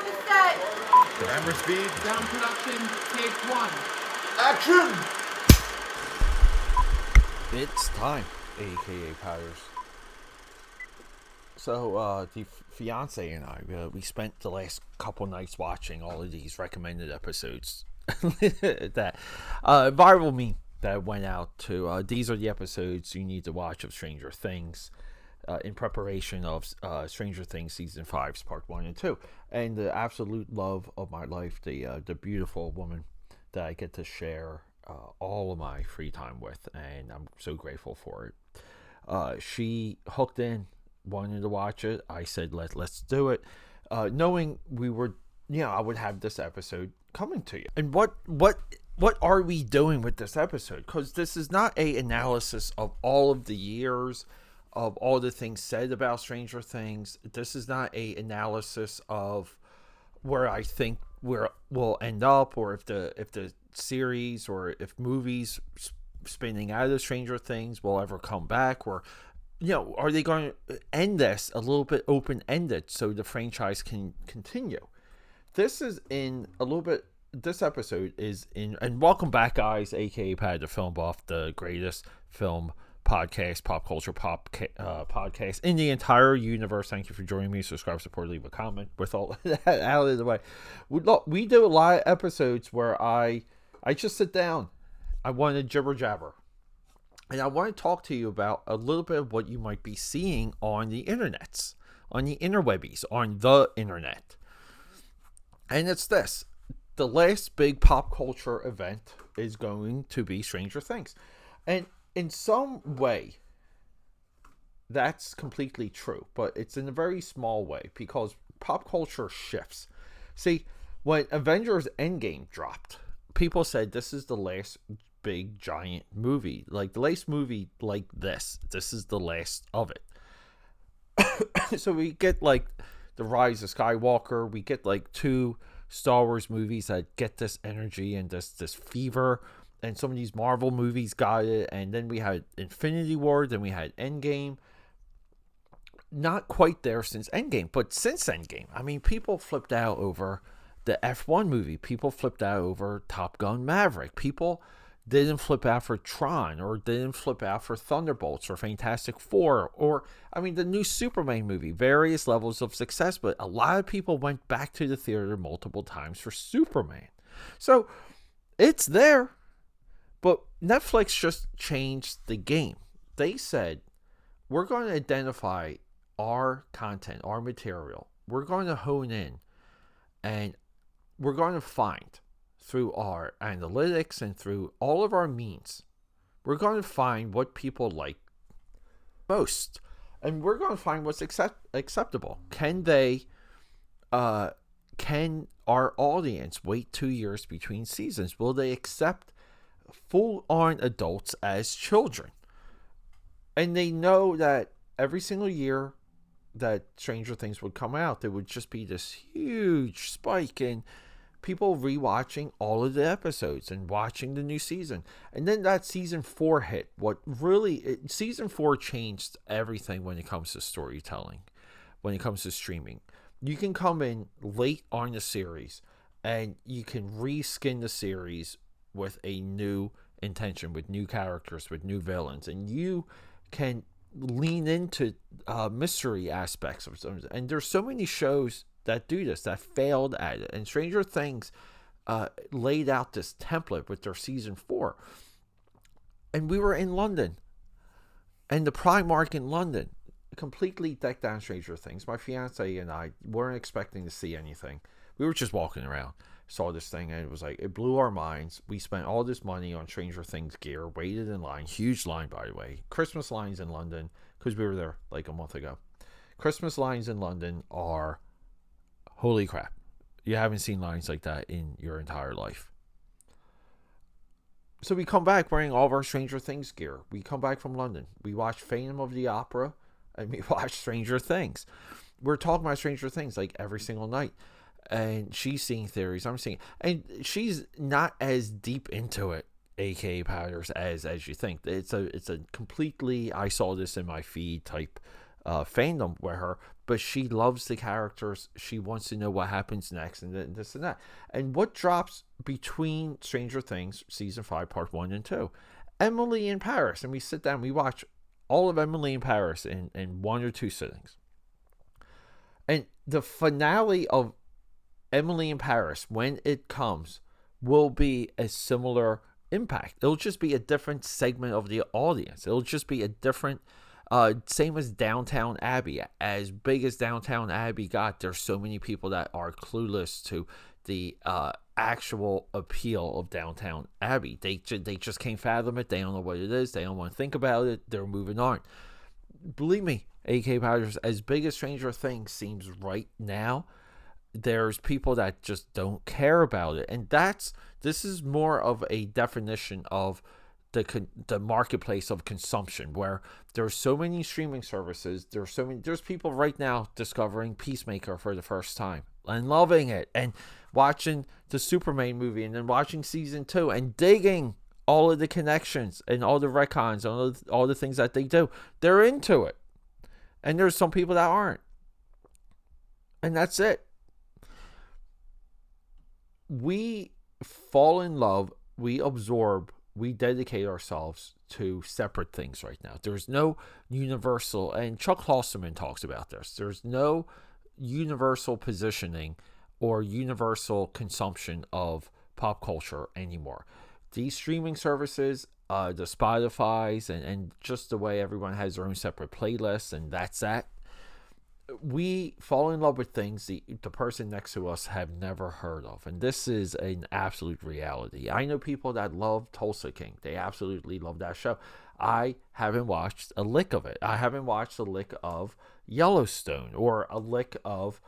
to set. Camera speed. Sound production, take one. Action! It's time, aka Powders. So, the fiance and I, we spent the last couple nights watching all of these recommended episodes. That viral meme that went out to these are the episodes you need to watch of Stranger Things in preparation of Stranger Things Season 5's Part 1 and 2. And the absolute love of my life, the beautiful woman that I get to share all of my free time with, and I'm so grateful for it. She hooked in, wanted to watch it. I said, let's do it, knowing we were, I would have this episode coming to you. And what are we doing with this episode? Because this is not a analysis of all of the years of all the things said about Stranger Things. This is not a analysis of where I think we'll end up, or if the series or if movies spinning out of Stranger Things will ever come back, or are they going to end this a little bit open-ended so the franchise can continue? This episode is in, and welcome back, guys, aka Pad the Film Buff, the greatest film podcast, pop culture podcast in the entire universe. Thank you for joining me. Subscribe, support, leave a comment. With all that out of the way, we do a lot of episodes where I just sit down. I want to jibber jabber, and I want to talk to you about a little bit of what you might be seeing on the internets, on the interwebbies, on the internet. And it's this: the last big pop culture event is going to be Stranger Things, and in some way, that's completely true, but it's in a very small way because pop culture shifts. See, when Avengers Endgame dropped, people said this is the last big giant movie, like the last movie like this. This is the last of it. So we get like the Rise of Skywalker. We get like 2 Star Wars movies that get this energy and this fever. And some of these Marvel movies got it. And then we had Infinity War. Then we had Endgame. Not quite there since Endgame. But since Endgame, I mean, people flipped out over the F1 movie. People flipped out over Top Gun Maverick. People didn't flip out for Tron. Or didn't flip out for Thunderbolts or Fantastic Four. Or, I mean, the new Superman movie. Various levels of success. But a lot of people went back to the theater multiple times for Superman. So, it's there. But Netflix just changed the game. They said, we're going to identify our content, our material. We're going to hone in, and we're going to find through our analytics and through all of our means, we're going to find what people like most. And we're going to find what's acceptable. Can our audience wait 2 years between seasons? Will they accept full-on adults as children? And they know that every single year that Stranger Things would come out, there would just be this huge spike in people rewatching all of the episodes and watching the new season. And then that season 4 hit. Season 4 changed everything when it comes to storytelling, when it comes to streaming. You can come in late on the series and you can reskin the series with a new intention, with new characters, with new villains, and you can lean into mystery aspects of them. And there's so many shows that do this, that failed at it. And Stranger Things laid out this template with their season 4. And we were in London, and the Primark in London completely decked out Stranger Things. My fiance and I weren't expecting to see anything. We were just walking around, saw this thing, and it was like, it blew our minds. We spent all this money on Stranger Things gear, waited in line, huge line, by the way. Christmas lines in London, because we were there like a month ago. Christmas lines in London are, holy crap. You haven't seen lines like that in your entire life. So we come back wearing all of our Stranger Things gear. We come back from London. We watch Phantom of the Opera, and we watch Stranger Things. We're talking about Stranger Things like every single night. And she's seeing theories, I'm seeing, and she's not as deep into it, aka Powders, as you think. It's a completely, I saw this in my feed type fandom with her, but she loves the characters. She wants to know what happens next, and this and that. And what drops between Stranger Things season 5, part 1 and 2? Emily in Paris, and we sit down, we watch all of Emily in Paris in 1 or 2 sittings. And the finale of Emily in Paris, when it comes, will be a similar impact. It'll just be a different segment of the audience. It'll just be a different, same as Downtown Abbey. As big as Downtown Abbey got, there's so many people that are clueless to the actual appeal of Downtown Abbey. They just can't fathom it. They don't know what it is. They don't want to think about it. They're moving on. Believe me, AKAPADers, as big as Stranger Things seems right now, there's people that just don't care about it. And this is more of a definition of the marketplace of consumption, where there's so many streaming services. There's people right now discovering Peacemaker for the first time and loving it, and watching the Superman movie, and then watching season 2 and digging all of the connections and all the retcons and all the things that they do. They're into it. And there's some people that aren't. And that's it. We fall in love, we absorb, we dedicate ourselves to separate things right now. There's no universal, and Chuck Klosterman talks about this, there's no universal positioning or universal consumption of pop culture anymore. These streaming services, the Spotify's, and just the way everyone has their own separate playlists, and that's that. We fall in love with things the person next to us have never heard of, and this is an absolute reality. I know people that love Tulsa King. They absolutely love that show. I haven't watched a lick of it. I haven't watched a lick of Yellowstone or a lick of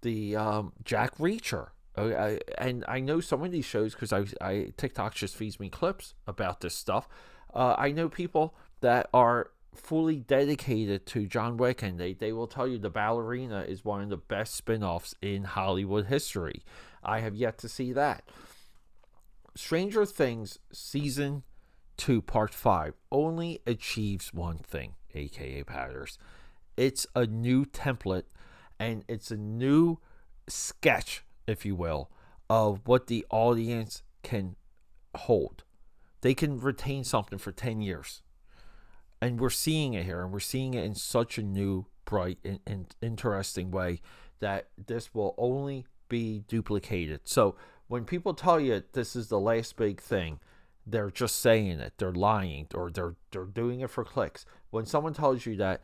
the Jack Reacher. And I know some of these shows because I TikTok just feeds me clips about this stuff. I know people that are fully dedicated to John Wick, and they will tell you the Ballerina is one of the best spin-offs in Hollywood history. I have yet to see that. Stranger Things season 2 part 5 only achieves one thing, AKAPADers. It's a new template, and it's a new sketch, if you will, of what the audience can hold. They can retain something for 10 years. And we're seeing it here, and we're seeing it in such a new, bright, and interesting way that this will only be duplicated. So when people tell you this is the last big thing, they're just saying it. They're lying, or they're doing it for clicks. When someone tells you that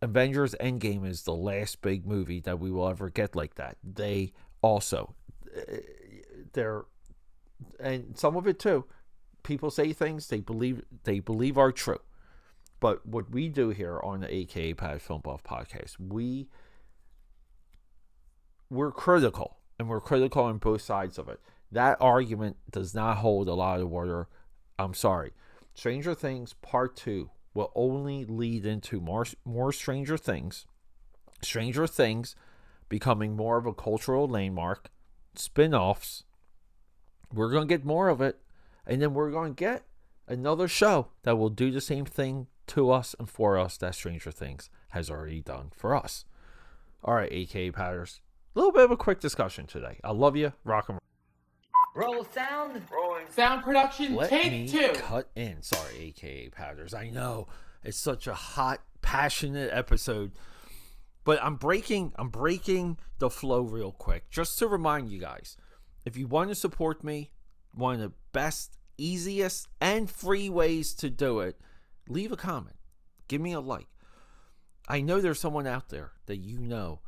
Avengers Endgame is the last big movie that we will ever get like that, they also, and some of it too, people say things they believe are true. But what we do here on the AKAPAD Film Buff podcast, we're critical, and we're critical on both sides of it. That argument does not hold a lot of water. I'm sorry. Stranger Things Part 2 will only lead into more Stranger Things. Stranger Things becoming more of a cultural landmark. Spin-offs. We're going to get more of it. And then we're going to get another show that will do the same thing to us and for us that Stranger Things has already done for us. All right, AKAPADers. A little bit of a quick discussion today. I love you. Rock and Roll sound. Rolling. Sound production, Let take me 2. cut in. Sorry, AKAPADers. I know it's such a hot, passionate episode, but I'm breaking the flow real quick just to remind you guys. If you want to support me, one of the best, easiest, and free ways to do it, leave a comment. Give me a like. I know there's someone out there that you know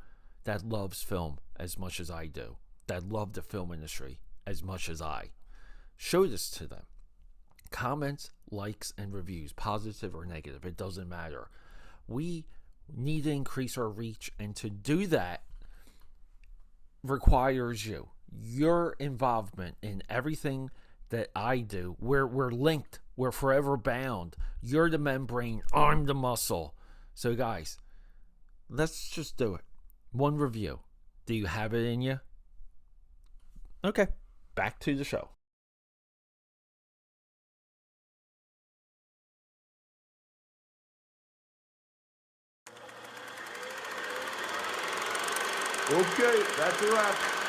that loves film as much as I do, that love the film industry as much as I. Show this to them. Comments, likes, and reviews, positive or negative, it doesn't matter. We need to increase our reach, and to do that requires your involvement in everything that I do. We're linked. We're forever bound. You're the membrane. I'm the muscle. So guys, let's just do it. One review. Do you have it in you? Okay, back to the show. Okay, that's a wrap.